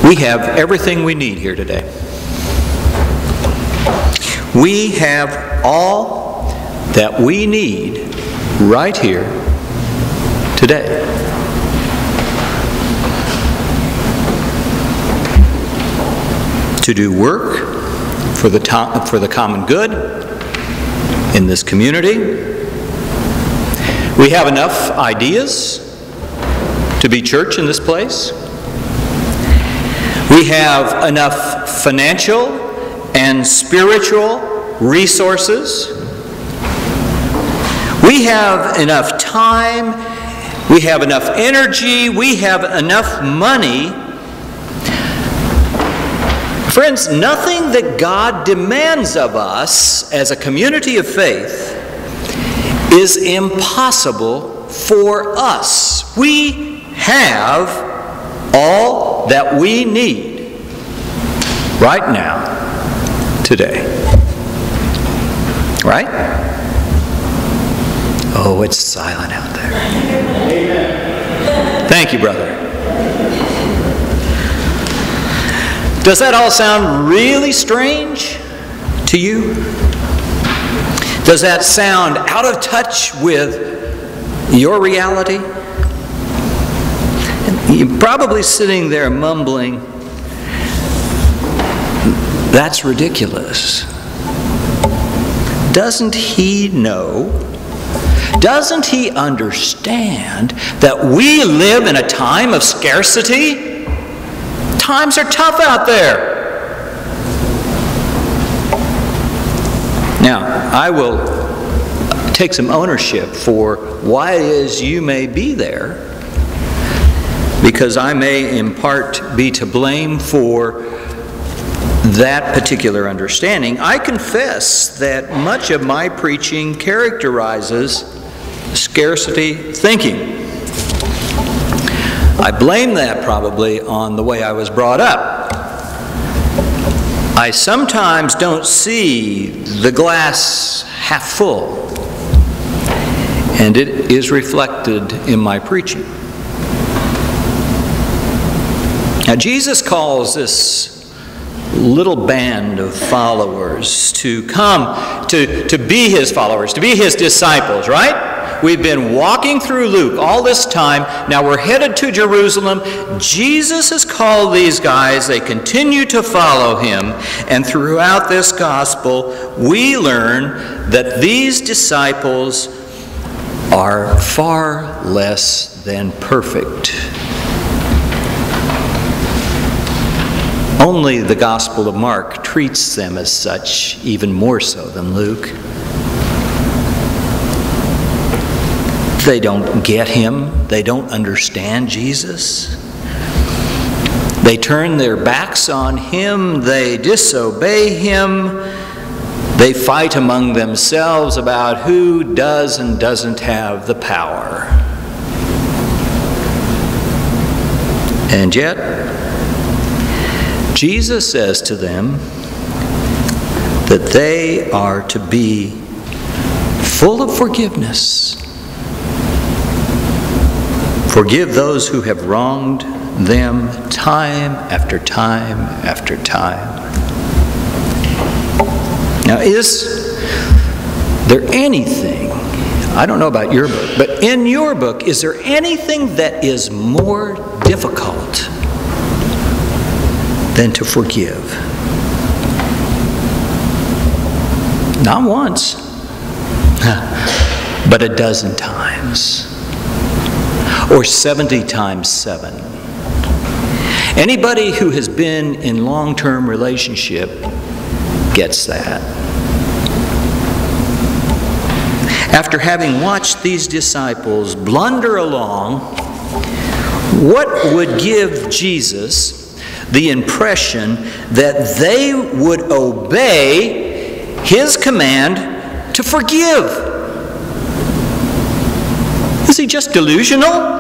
We have everything we need here today. We have all that we need right here today. To do work for the common good in this community. We have enough ideas to be church in this place. We have enough financial and spiritual resources. We have enough time. We have enough energy. We have enough money. Friends, nothing that God demands of us as a community of faith is impossible for us. We have all that we need right now, today. Right? Oh, it's silent out there. Amen. Thank you, brother. Does that all sound really strange to you? Does that sound out of touch with your reality? You're probably sitting there mumbling, that's ridiculous. Doesn't he know? Doesn't he understand that we live in a time of scarcity? Times are tough out there. Now, I will take some ownership for why it is you may be there, because I may in part be to blame for that particular understanding. I confess that much of my preaching characterizes scarcity thinking. I blame that probably on the way I was brought up. I sometimes don't see the glass half full, and it is reflected in my preaching. Now, Jesus calls this little band of followers to come to be his followers, to be his disciples, right? We've been walking through Luke all this time. Now we're headed to Jerusalem. Jesus has called these guys. They continue to follow him. And throughout this gospel, we learn that these disciples are far less than perfect. Only the Gospel of Mark treats them as such, even more so than Luke. They don't get him. They don't understand Jesus. They turn their backs on him. They disobey him. They fight among themselves about who does and doesn't have the power. And yet, Jesus says to them that they are to be full of forgiveness. Forgive those who have wronged them time after time after time. Now, is there anything, I don't know about your book, but in your book, is there anything that is more difficult than to forgive? Not once, but a dozen times. Or 70 times 7. Anybody who has been in long-term relationship gets that. After having watched these disciples blunder along, what would give Jesus the impression that they would obey his command to forgive? Is he just delusional?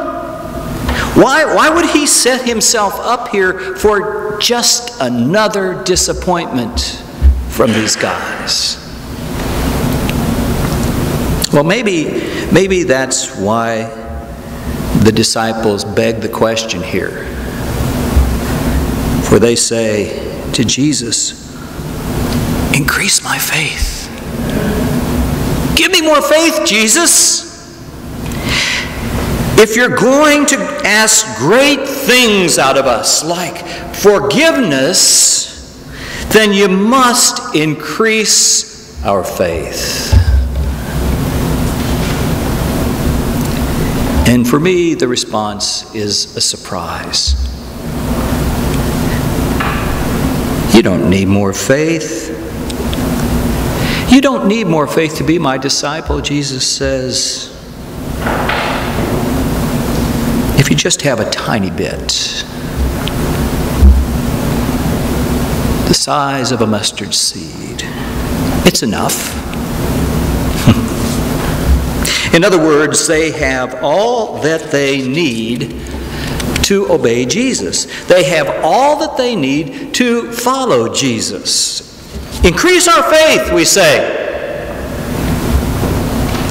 Why would he set himself up here for just another disappointment from these guys? Well, maybe that's why the disciples beg the question here. For they say to Jesus, increase my faith. Give me more faith, Jesus. If you're going to ask great things out of us, like forgiveness, then you must increase our faith. And for me, the response is a surprise. You don't need more faith. You don't need more faith to be my disciple, Jesus says. If you just have a tiny bit, the size of a mustard seed, it's enough. In other words, they have all that they need to obey Jesus. They have all that they need to follow Jesus. Increase our faith, we say,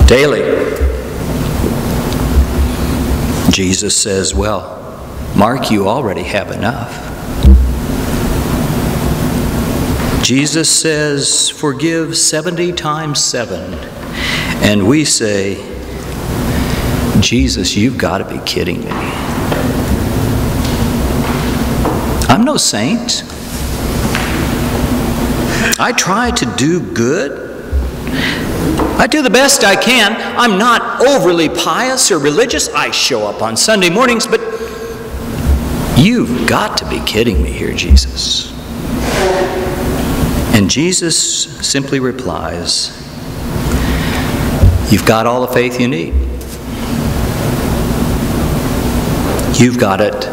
daily. Jesus says, well, Mark, you already have enough. Jesus says, forgive 70 times 7. And we say, Jesus, you've got to be kidding me. I'm no saint. I try to do good. I do the best I can. I'm not overly pious or religious. I show up on Sunday mornings, but you've got to be kidding me here, Jesus. And Jesus simply replies, you've got all the faith you need. You've got it.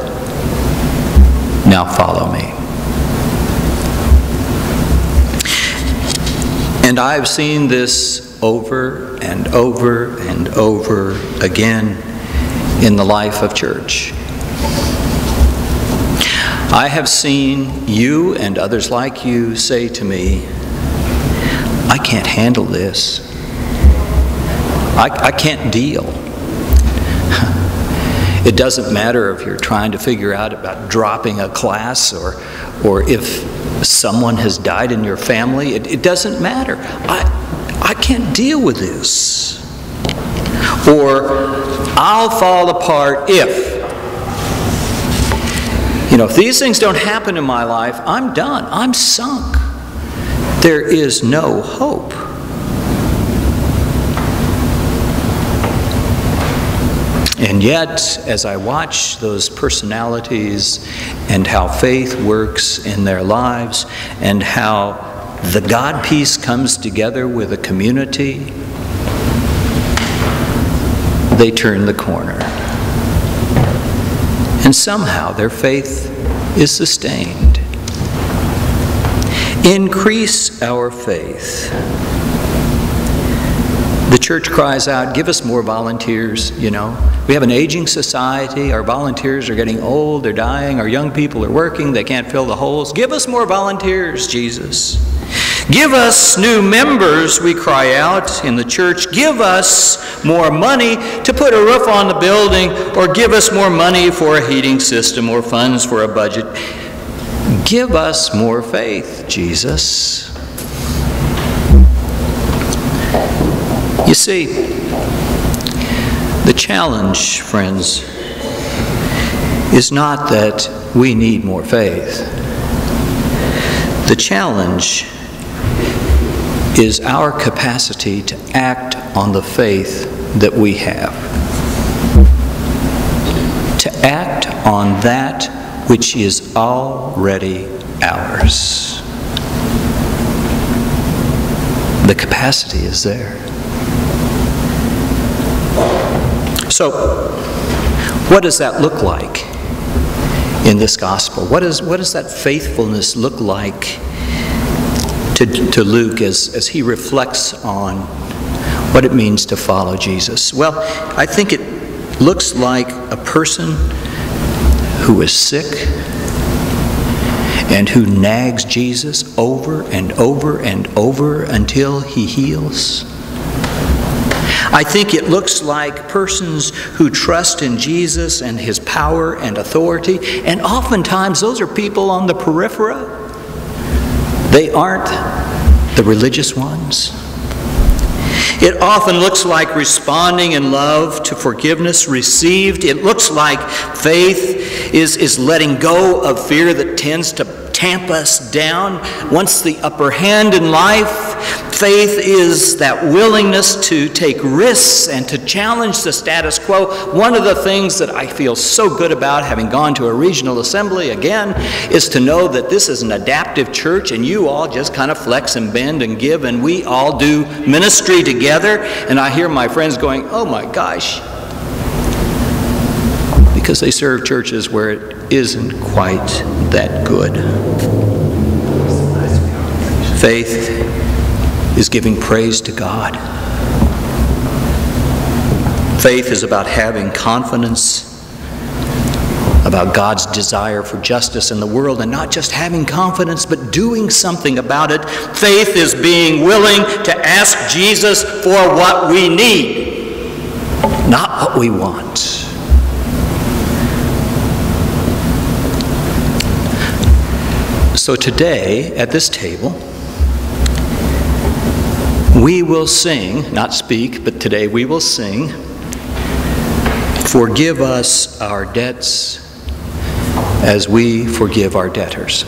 Now follow me. And I've seen this over and over and over again in the life of church. I have seen you and others like you say to me, I can't handle this. I can't deal. It doesn't matter if you're trying to figure out about dropping a class or if someone has died in your family. It doesn't matter. I can't deal with this. Or I'll fall apart if these things don't happen in my life, I'm done. I'm sunk. There is no hope. And yet, as I watch those personalities and how faith works in their lives and how the God peace comes together with a community, they turn the corner. And somehow their faith is sustained. Increase our faith. The church cries out, give us more volunteers, We have an aging society. Our volunteers are getting old. They're dying. Our young people are working. They can't fill the holes. Give us more volunteers, Jesus. Give us new members, we cry out in the church. Give us more money to put a roof on the building, or give us more money for a heating system or funds for a budget. Give us more faith, Jesus. You see, the challenge, friends, is not that we need more faith. The challenge is our capacity to act on the faith that we have. To act on that which is already ours. The capacity is there. So, what does that look like in this gospel? What does that faithfulness look like to Luke as he reflects on what it means to follow Jesus? Well, I think it looks like a person who is sick and who nags Jesus over and over and over until he heals. I think it looks like persons who trust in Jesus and His power and authority, and oftentimes those are people on the periphery. They aren't the religious ones. It often looks like responding in love to forgiveness received. It looks like faith is letting go of fear that tends to tamp us down. Once the upper hand in life, faith is that willingness to take risks and to challenge the status quo. One of the things that I feel so good about, having gone to a regional assembly again, is to know that this is an adaptive church and you all just kind of flex and bend and give, and we all do ministry together. And I hear my friends going, oh my gosh, because they serve churches where it isn't quite that good. Faith is giving praise to God. Faith is about having confidence about God's desire for justice in the world, and not just having confidence, but doing something about it. Faith is being willing to ask Jesus for what we need, not what we want. So today, at this table, we will sing, not speak, but today we will sing, "Forgive us our debts as we forgive our debtors."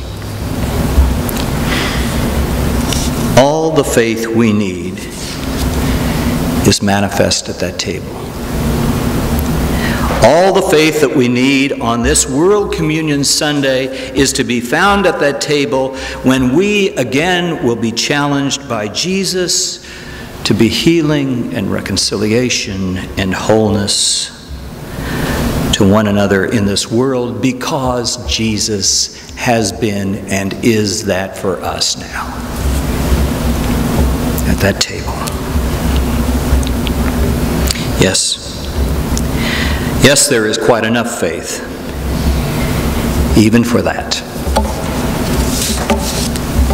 All the faith we need is manifest at that table. All the faith that we need on this World Communion Sunday is to be found at that table when we again will be challenged by Jesus to be healing and reconciliation and wholeness to one another in this world, because Jesus has been and is that for us now at that table. Yes. Yes, there is quite enough faith, even for that.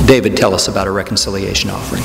David, tell us about a reconciliation offering.